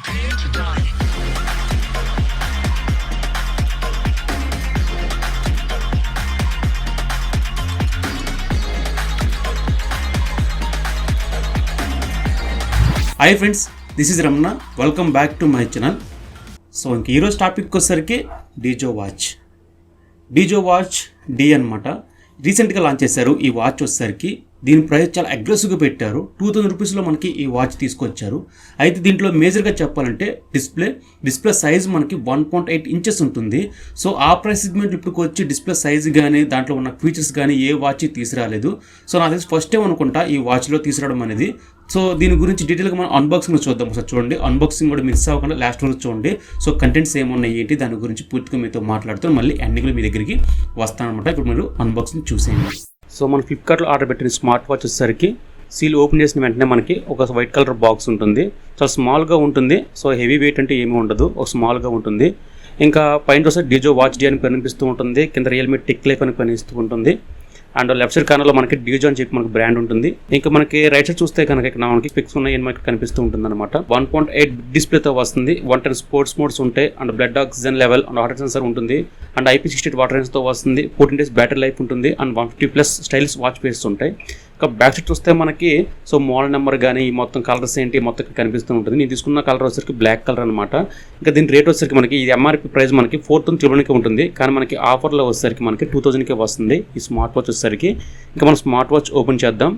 Hi friends, this is Ramana. Welcome back to my channel. So ఇంక ఈరోజు topic వచ్చేసరికి Dijo watch D అనమాట. రీసెంట్గా లాంచ్ చేశారు ఈ వాచ్ వచ్చేసరికి. దీని ప్రైస్ చాలా అగ్రెసివ్గా పెట్టారు. 2000 రూపీస్లో మనకి ఈ వాచ్ తీసుకొచ్చారు. అయితే దీంట్లో మేజర్గా చెప్పాలంటే డిస్ప్లే సైజ్ మనకి 1.8 ఇంచెస్ ఉంటుంది. సో ఆ ప్రైస్ సెగ్మెంట్ ఇప్పుడు వచ్చి డిస్ప్లే సైజ్ కానీ దాంట్లో ఉన్న ఫీచర్స్ కానీ ఏ వాచ్ తీసుకురాలేదు. సో నాకు తెలిసి ఫస్ట్ టైం అనుకుంటా ఈ వాచ్లో తీసుకురావడం అనేది. సో దీని గురించి డీటెయిల్గా మనం అన్బాక్సింగ్ చూద్దాం. ఒకసారి చూడండి, అన్బాక్సింగ్ కూడా మిస్ అవ్వకుండా లాస్ట్ వరకు చూడండి. సో కంటెంట్స్ ఏమున్నాయి ఏంటి దాని గురించి పూర్తిగా మీతో మాట్లాడుతూ మళ్ళీ ఎండింగ్లో మీ దగ్గరికి వస్తానమాట. ఇప్పుడు మీరు అన్బాక్సింగ్ చూసేయండి. సో మన ఫ్లిప్కార్ట్లో ఆర్డర్ పెట్టిన స్మార్ట్ వాచ్ వచ్చేసరికి సీల్ ఓపెన్ చేసిన వెంటనే మనకి ఒక వైట్ కలర్ బాక్స్ ఉంటుంది. చాలా స్మాల్గా ఉంటుంది. సో హెవీ వెయిట్ అంటే ఏమీ ఉండదు, ఒక స్మాల్గా ఉంటుంది. ఇంకా పైన వస్తే డిజో వాచ్ డి అని కనిపిస్తూ ఉంటుంది. కింద రియల్మీ టెక్ లైఫ్ అని కనిపిస్తూ ఉంటుంది. అండ్ లెఫ్ట్ సైడ్ కార్నర్లో మనకి డిజో అని చెప్పి మనకి బ్రాండ్ ఉంటుంది. ఇంకా మనకి రైట్ సైడ్ చూస్తే కనుక ఇక్కడ మనకి పిక్స్ ఉన్నాయి మనకి కనిపిస్తూ ఉంటుంది అనమాట. 1.8 డిస్ప్లేతో వస్తుంది. 110 స్పోర్ట్స్ మోడ్స్ ఉంటాయి. And blood oxygen level and water sensor ఉంటుంది. అండ్ IP68 వాటర్ రేంజ్తో వస్తుంది. 14 days బ్యాటరీ లైఫ్ ఉంటుంది. అండ్ 150+ స్టైలిష్ వాచ్ ఫేస్ ఉంటాయి. ఇంకా బ్యాక్ సైడ్ చూస్తే మనకి సో మోడల్ నెంబర్ కానీ మొత్తం కలర్స్ ఏంటి మొత్తం కనిపిస్తూ ఉంటుంది. నేను తీసుకున్న కలర్ వచ్చేసరికి బ్లాక్ కలర్ అనమాట. ఇంకా దీని రేట్ వచ్చేసరికి మనకి ఈ MRP ప్రైస్ మనకి 4,000 ఉంటుంది. కానీ మనకి ఆఫర్లో వచ్చేసరికి మనకి 2,000 వస్తుంది ఈ స్మార్ట్ వాచ్ వచ్చేసరికి. ఇంకా మనం స్మార్ట్ వాచ్ ఓపెన్ చేద్దాం.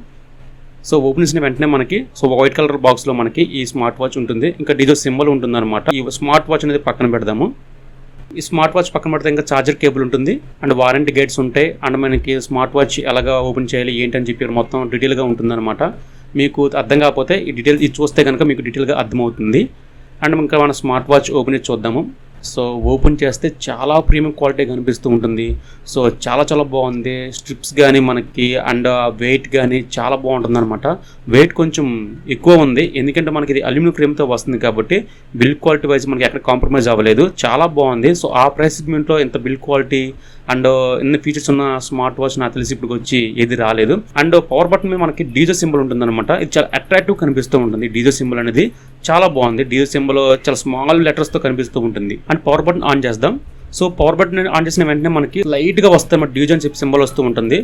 సో ఓపెన్ చేసిన వెంటనే మనకి సో వైట్ కలర్ బాక్స్లో మనకి ఈ స్మార్ట్ వాచ్ ఉంటుంది. ఇంకా డిజో సింబల్ ఉంటుంది అనమాట. ఈ స్మార్ట్ వాచ్ అనేది పక్కన పెడదాము. ఈ స్మార్ట్ వాచ్ పక్కన పెడితే ఇంకా ఛార్జర్ కేబుల్ ఉంటుంది. అండ్ వారంటీ గైడ్స్ ఉంటాయి. అండ్ మనకి స్మార్ట్ వాచ్ ఎలాగా ఓపెన్ చేయాలి ఏంటని చెప్పి మొత్తం డీటెయిల్గా ఉంటుందన్నమాట. మీకు అర్థం కాకపోతే ఈ డీటెయిల్ ఇది చూస్తే కనుక మీకు డీటెయిల్గా అర్థమవుతుంది. అండ్ ఇంకా మన స్మార్ట్ వాచ్ ఓపెన్ చేసి చూద్దాము. సో ఓపెన్ చేస్తే చాలా ప్రీమియం క్వాలిటీ కనిపిస్తూ ఉంటుంది. సో చాలా బాగుంది. స్ట్రిప్స్ కానీ మనకి అండ్ వెయిట్ కానీ చాలా బాగుంటుంది అనమాట. వెయిట్ కొంచెం ఎక్కువ ఉంది ఎందుకంటే మనకి ఇది అల్యూమినియం ఫ్రేమ్తో వస్తుంది కాబట్టి బిల్డ్ క్వాలిటీ వైజ్ మనకి ఎక్కడ కాంప్రమైజ్ అవ్వలేదు. చాలా బాగుంది. సో ఆ ప్రైస్ సెగ్మెంట్లో ఇంత బిల్డ్ క్వాలిటీ అండ్ ఎన్ని ఫీచర్స్ ఉన్న స్మార్ట్ వాచ్ నాకు తెలిసి ఇప్పుడు వచ్చి ఏది రాలేదు. అండ్ పవర్ బటన్ మీద మనకి డీజో సింబల్ ఉంటుంది అనమాట. ఇది చాలా అట్రాక్టివ్ కనిపిస్తూ ఉంటుంది. డీజో సింబల్ అనేది చాలా బాగుంది. డీజో సింబల్ చాలా స్మాల్ లెటర్స్తో కనిపిస్తూ ఉంటుంది. అండ్ పవర్ బటన్ ఆన్ చేద్దాం. సో పవర్ బటన్ ఆన్ చేసిన వెంటనే మనకి లైట్గా వస్తాయి మన డీజో అని చెప్పి సింబల్ వస్తూ ఉంటుంది.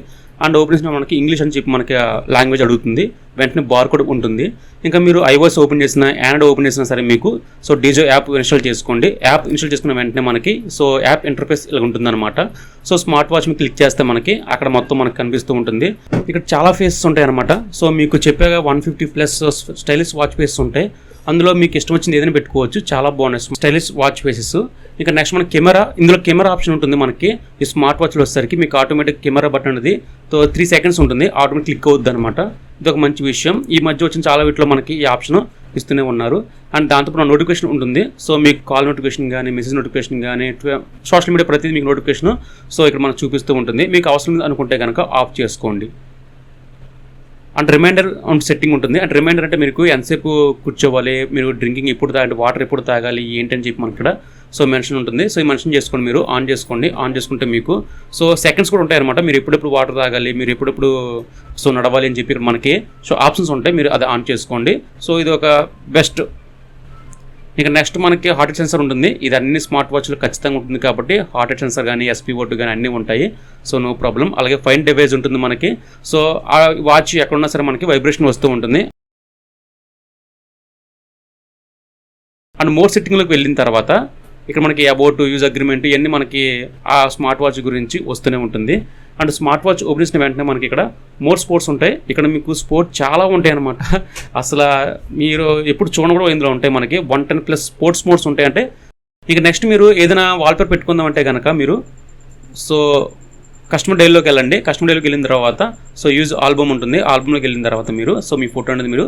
అండ్ ఓపెన్ చేసిన మనకి ఇంగ్లీష్ అని చెప్పి మనకి లాంగ్వేజ్ అడుగుతుంది. వెంటనే బార్ కోడ్ ఉంటుంది. ఇంకా మీరు iOS ఓపెన్ చేసినా ఆండ్రాయిడ్ ఓపెన్ చేసినా సరే మీకు సో డీజో యాప్ ఇన్స్టాల్ చేసుకోండి. యాప్ ఇన్స్టాల్ చేసుకున్న వెంటనే మనకి సో యాప్ ఇంటర్ఫేస్ ఇలా ఉంటుందన్నమాట. సో స్మార్ట్ వాచ్ మీకు క్లిక్ చేస్తే మనకి అక్కడ మొత్తం మనకు కనిపిస్తూ ఉంటుంది. ఇక్కడ చాలా ఫేసెస్ ఉంటాయి అనమాట. సో మీకు చెప్పాగా 150+ స్టైలిష్ వాచ్ ఫేసెస్ ఉంటాయి. అందులో మీకు ఇష్టం వచ్చింది ఏదైనా పెట్టుకోవచ్చు. చాలా బాగున్నాయి స్టైలిష్ వాచ్ ఫేసెస్. ఇంకా నెక్స్ట్ మనకి కెమెరా, ఇందులో కెమెరా ఆప్షన్ ఉంటుంది మనకి. ఈ స్మార్ట్ వాచ్లో వచ్చేసరికి మీకు ఆటోమేటిక్ కెమెరా బటన్ అనేది 3 seconds ఉంటుంది. ఆటోమేటిక్ క్లిక్ అవుద్ది అనమాట. ఇది ఒక మంచి విషయం. ఈ మధ్య వచ్చిన చాలా వీటిలో మనకి ఈ ఆప్షన్ ఇస్తూనే ఉన్నారు. అండ్ దాంతో నోటిఫికేషన్ ఉంటుంది. సో మీకు కాల్ నోటిఫికేషన్ కానీ మెసేజ్ నోటిఫికేషన్ కానీ సోషల్ మీడియా ప్రతిదీ మీకు నోటిఫికేషన్ సో ఇక్కడ మనకు చూపిస్తూ ఉంటుంది. మీకు అవసరం అనుకుంటే కనుక ఆఫ్ చేసుకోండి. అండ్ రిమైండర్ సెట్టింగ్ ఉంటుంది. అండ్ రిమైండర్ అంటే మీకు ఎంతసేపు కూర్చోవాలి, మీరు డ్రింకింగ్ ఎప్పుడు తాగాలి, వాటర్ ఎప్పుడు తాగాలి ఏంటని చెప్పి మనకి ఇక్కడ సో మెన్షన్ ఉంటుంది. సో ఈ మెన్షన్ చేసుకోండి, మీరు ఆన్ చేసుకోండి. ఆన్ చేసుకుంటే మీకు సో సెకండ్స్ కూడా ఉంటాయి అనమాట. మీరు ఎప్పుడెప్పుడు వాటర్ తాగాలి, మీరు ఎప్పుడెప్పుడు సో నడవాలి అని చెప్పి మనకి సో ఆప్షన్స్ ఉంటాయి. మీరు అది ఆన్ చేసుకోండి. సో ఇది ఒక బెస్ట్. ఇక నెక్స్ట్ మనకి హార్ట్ రేట్ సెన్సర్ ఉంటుంది. ఇది అన్ని స్మార్ట్ వాచ్లో ఖచ్చితంగా ఉంటుంది కాబట్టి హార్ట్ రేట్ సెన్సర్ కానీ SpO2 కానీ అన్నీ ఉంటాయి. So no problem. అలాగే ఫైన్ డివైస్ ఉంటుంది మనకి. సో ఆ వాచ్ ఎక్కడున్నా సరే మనకి వైబ్రేషన్ వస్తూ ఉంటుంది. అండ్ మోర్ సెట్టింగ్లోకి వెళ్ళిన తర్వాత ఇక్కడ మనకి అబౌట్ యూజ్ అగ్రిమెంట్ ఇవన్నీ మనకి ఆ స్మార్ట్ వాచ్ గురించి వస్తూనే ఉంటుంది. అండ్ స్మార్ట్ వాచ్ ఓపెన్ చేసిన వెంటనే మనకి ఇక్కడ మోర్ స్పోర్ట్స్ ఉంటాయి. ఇక్కడ మీకు స్పోర్ట్ చాలా ఉంటాయి అనమాట. అసలు మీరు ఎప్పుడు చూడకూడదు ఇందులో ఉంటాయి. మనకి 110+ స్పోర్ట్స్ మోడ్స్ ఉంటాయి. అంటే ఇక నెక్స్ట్ మీరు ఏదైనా వాల్పేపర్ పెట్టుకుందామంటే కనుక మీరు సో కస్టమర్ డైరీలోకి వెళ్ళండి. కస్టమర్ డైరీలోకి వెళ్ళిన తర్వాత సో యూజ్ ఆల్బమ్ ఉంటుంది. ఆల్బమ్లోకి వెళ్ళిన తర్వాత మీరు సో మీ ఫోటో అనేది మీరు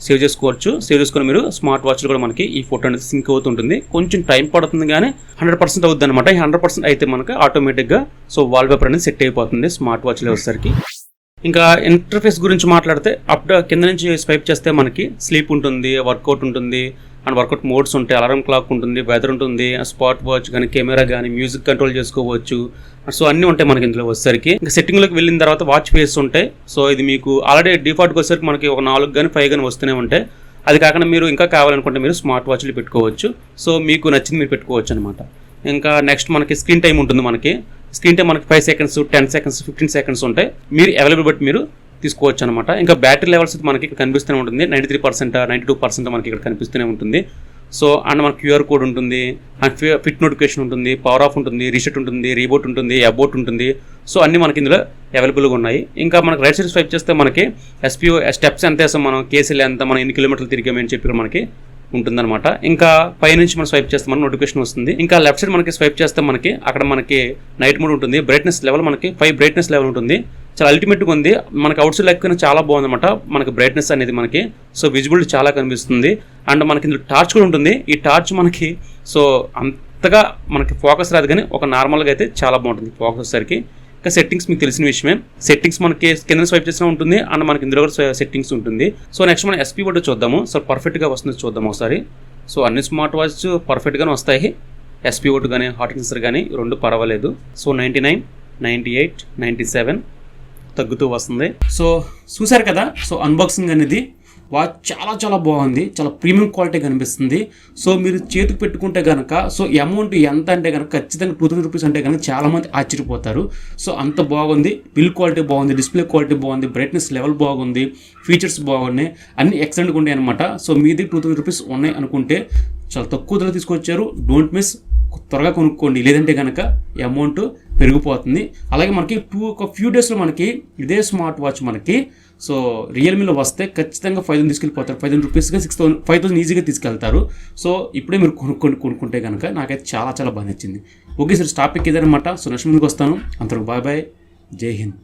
సేవ్ చేసుకోవచ్చు. సేవ్ చేసుకుని మీరు స్మార్ట్ వాచ్లో కూడా మనకి ఈ ఫోటో అనేది సింక్ అవుతుంటుంది. కొంచెం టైం పడుతుంది కానీ 100% అవుతుంది అనమాట. ఈ 100% అయితే మనకి ఆటోమేటిక్గా సో వాల్పేపర్ అనేది సెట్ అయిపోతుంది స్మార్ట్ వాచ్లో వచ్చేసరికి. ఇంకా ఇంటర్ఫేస్ గురించి మాట్లాడితే కింద నుంచి స్వైప్ చేస్తే మనకి స్లీప్ ఉంటుంది, వర్కౌట్ ఉంటుంది, అండ్ వర్కౌట్ మోడ్స్ ఉంటాయి, అలారం క్లాక్ ఉంటుంది, వెదర్ ఉంటుంది, స్మార్ట్ వాచ్ కానీ కెమెరా కానీ మ్యూజిక్ కంట్రోల్ చేసుకోవచ్చు. సో అన్నీ ఉంటాయి మనకి ఇందులో వచ్చేసరికి. ఇంకా సెట్టింగ్లోకి వెళ్ళిన తర్వాత వాచ్ ఫేస్ ఉంటాయి. సో ఇది మీకు ఆల్రెడీ డిఫాల్ట్గా వచ్చేసరికి మనకి ఒక 4 కానీ 5 కానీ వస్తూనే ఉంటాయి. అది కాకుండా మీరు ఇంకా కావాలనుకుంటే మీరు స్మార్ట్ వాచ్లు పెట్టుకోవచ్చు. సో మీకు నచ్చింది మీరు పెట్టుకోవచ్చు అనమాట. ఇంకా నెక్స్ట్ మనకి స్క్రీన్ టైం ఉంటుంది. స్క్రీన్ టైం మనకి 5 సెకండ్స్, 10 సెకండ్స్, 15 సెకండ్స్ ఉంటాయి. మీరు అవైలబుల్ బట్టి మీరు తీసుకోవచ్చు అనమాట. ఇంకా బ్యాటరీ లెవెల్స్ మనకి ఇక్కడ కనిపిస్తూనే ఉంటుంది. 93%, 92% మనకి ఇక్కడ కనిపిస్తూనే ఉంటుంది. సో అండ్ మనకి క్యూఆర్ కోడ్ ఉంటుంది, అండ్ ఫిట్ నోటిఫికేషన్ ఉంటుంది, పవర్ ఆఫ్ ఉంటుంది, రీసెట్ ఉంటుంది, రీబోట్ ఉంటుంది, అబౌట్ ఉంటుంది. సో అన్నీ మనకి ఇందులో అవైలబుల్గా ఉన్నాయి. ఇంకా మనకి రైట్ సైడ్ స్వైప్ చేస్తే మనకి ఎస్పీఓ స్టెప్స్ ఎంత వేస్తాం, మనం కేసీలు ఎంత, మనం ఎన్ని కిలోమీటర్లు తిరిగామని చెప్పి మనకి ఉంటుందన్నమాట. ఇంకా పై నుంచి మనం స్వైప్ చేస్తే మనకి నోటిఫికేషన్ వస్తుంది. ఇంకా లెఫ్ట్ సైడ్ మనకి స్వైప్ చేస్తే మనకి అక్కడ మనకి నైట్ మోడ్ ఉంటుంది. బ్రైట్నెస్ లెవెల్ మనకి 5 బ్రైట్నెస్ లెవెల్ ఉంటుంది. చాలా అల్టిమేట్గా ఉంది. మనకి అవుట్ సైడ్ లెక్క చాలా బాగుంది అనమాట మనకి బ్రైట్నెస్ అనేది మనకి. సో విజిబిలిటీ చాలా కనిపిస్తుంది. అండ్ మనకి ఇందులో టార్చ్ కూడా ఉంటుంది. ఈ టార్చ్ మనకి సో అంతగా మనకి ఫోకస్ రాదు, కానీ ఒక నార్మల్గా అయితే చాలా బాగుంటుంది ఫోకస్ వచ్చేసరికి. ఇంకా సెట్టింగ్స్ మీకు తెలిసిన విషయమే. సెట్టింగ్స్ మనకి కింద స్వైప్ చేసినా ఉంటుంది, అండ్ మనకి ఇందులో కూడా సెట్టింగ్స్ ఉంటుంది. సో నెక్స్ట్ మనం ఎస్పీ బట్టి చూద్దాము. సో పర్ఫెక్ట్గా వస్తుంది చూద్దాం ఒకసారి. సో అన్ని స్మార్ట్ వాచ్ పర్ఫెక్ట్గానే వస్తాయి. ఎస్పీ ఓటు కానీ హాట్ సెన్సర్ కానీ రెండు పర్వాలేదు. సో 99, 98, 97 తగ్గుతూ వస్తుంది. సో చూసారు కదా. సో అన్బాక్సింగ్ అనేది వాచ్ చాలా బాగుంది. చాలా ప్రీమియం క్వాలిటీ కనిపిస్తుంది. సో మీరు చేతికి పెట్టుకుంటే కనుక సో అమౌంట్ ఎంత అంటే కనుక ఖచ్చితంగా 2000 రూపీస్ అంటే కనుక చాలామంది ఆశ్చర్యపోతారు. సో అంత బాగుంది. బిల్ క్వాలిటీ బాగుంది, డిస్ప్లే క్వాలిటీ బాగుంది, బ్రైట్నెస్ లెవెల్ బాగుంది, ఫీచర్స్ బాగున్నాయి, అన్ని ఎక్సలెంట్గా ఉన్నాయి అనమాట. సో మీది 2000 రూపీస్ ఉన్నాయి అనుకుంటే చాలా తక్కువ ధర తీసుకొచ్చారు. డోంట్ మిస్, త్వరగా కొనుక్కోండి, లేదంటే కనుక ఈ అమౌంట్ పెరిగిపోతుంది. అలాగే మనకి ఒక ఫ్యూ డేస్లో మనకి ఇదే స్మార్ట్ వాచ్ మనకి సో రియల్మీలో వస్తే ఖచ్చితంగా 5000 తీసుకెళ్ళిపోతారు. 5000 రూపీస్గా 5000 ఈజీగా తీసుకెళ్తారు. సో ఇప్పుడే మీరు కొనుక్కుంటే కనుక నాకైతే చాలా బాగా నచ్చింది. ఓకే సార్, టాపిక్ ఇదనమాట. సో నెక్స్ట్ ముందుకు వస్తాను. అంతవరకు బాయ్, జై హింద్.